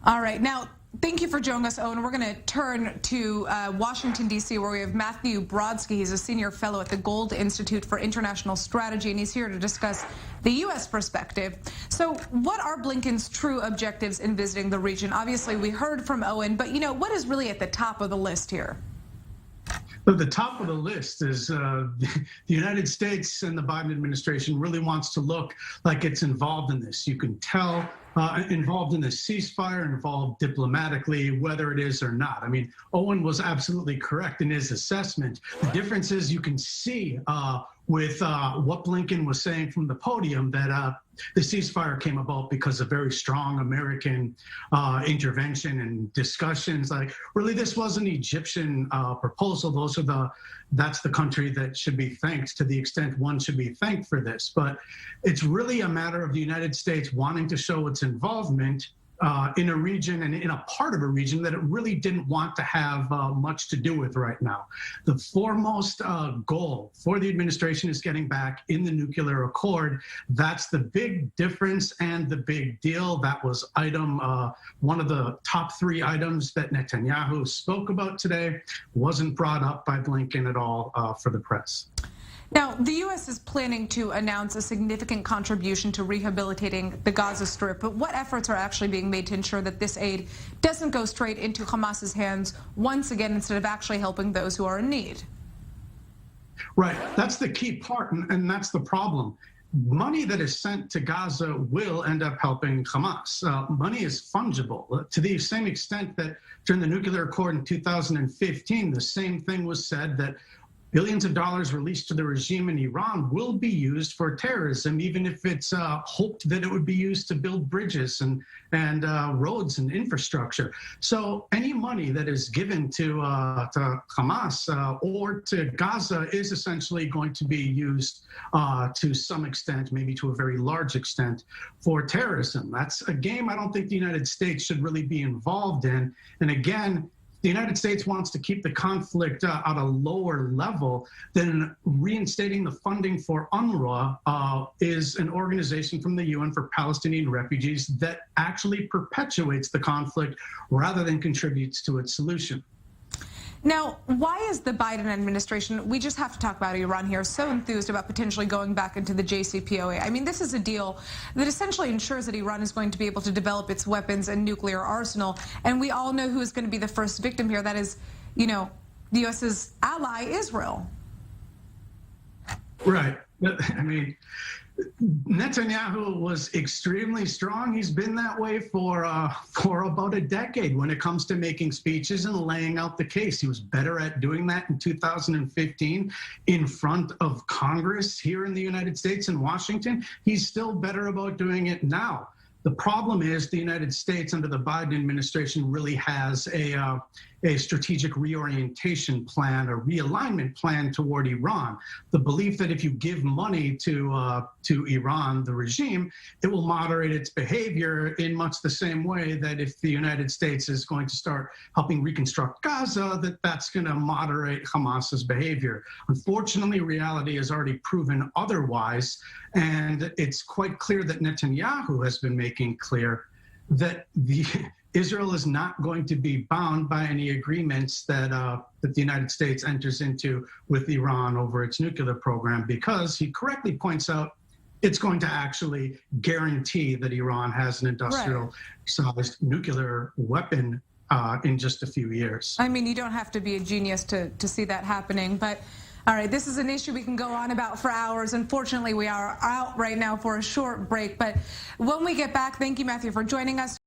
All right. Now, thank you for joining us, Owen. We're going to turn to Washington, D.C., where we have Matthew Brodsky. He's a senior fellow at the Gold Institute for International Strategy, and he's here to discuss the U.S. perspective. So what are Blinken's true objectives in visiting the region? Obviously, we heard from Owen, but, what is really at the top of the list here? But the top of the list is the United States and the Biden administration really wants to look like it's involved in this. You can tell involved in the ceasefire, involved diplomatically, whether it is or not. I mean, Owen was absolutely correct in his assessment. The difference is you can see with what Blinken was saying from the podium that the ceasefire came about because of very strong American intervention and discussions. Like, really, this was an Egyptian proposal. That's the country that should be thanked, to the extent one should be thanked for this. But it's really a matter of the United States wanting to show its involvement in a region and in a part of a region that it really didn't want to have much to do with right now. The foremost goal for the administration is getting back in the nuclear accord. That's the big difference and the big deal. That was one of the top 3 items that Netanyahu spoke about today. Wasn't brought up by Blinken at all for the press. Now, the U.S. is planning to announce a significant contribution to rehabilitating the Gaza Strip, but what efforts are actually being made to ensure that this aid doesn't go straight into Hamas's hands once again, instead of actually helping those who are in need? Right. That's the key part, and that's the problem. Money that is sent to Gaza will end up helping Hamas. Money is fungible to the same extent that during the nuclear accord in 2015, the same thing was said, that billions of dollars released to the regime in Iran will be used for terrorism, even if it's hoped that it would be used to build bridges and roads and infrastructure. So any money that is given to Hamas or to Gaza is essentially going to be used to some extent, maybe to a very large extent, for terrorism. That's a game I don't think the United States should really be involved in. And again, the United States wants to keep the conflict at a lower level. Then reinstating the funding for UNRWA is an organization from the UN for Palestinian refugees that actually perpetuates the conflict rather than contributes to its solution. Now, why is the Biden administration, we just have to talk about Iran here, so enthused about potentially going back into the JCPOA? I mean, this is a deal that essentially ensures that Iran is going to be able to develop its weapons and nuclear arsenal. And we all know who is going to be the first victim here. That is, the U.S.'s ally, Israel. Right. I mean, Netanyahu was extremely strong. He's been that way for about a decade when it comes to making speeches and laying out the case. He was better at doing that in 2015 in front of Congress here in the United States in Washington. He's still better about doing it now. The problem is the United States under the Biden administration really has a strategic reorientation plan, a realignment plan toward Iran. The belief that if you give money to Iran, the regime, it will moderate its behavior in much the same way that if the United States is going to start helping reconstruct Gaza, that's going to moderate Hamas's behavior. Unfortunately, reality has already proven otherwise, and it's quite clear that Netanyahu has been making clear that Israel is not going to be bound by any agreements that the United States enters into with Iran over its nuclear program, because he correctly points out it's going to actually guarantee that Iran has an industrial-sized nuclear weapon in just a few years. I mean, you don't have to be a genius to see that happening, but all right, this is an issue we can go on about for hours. Unfortunately, we are out right now for a short break, but when we get back, thank you, Matthew, for joining us.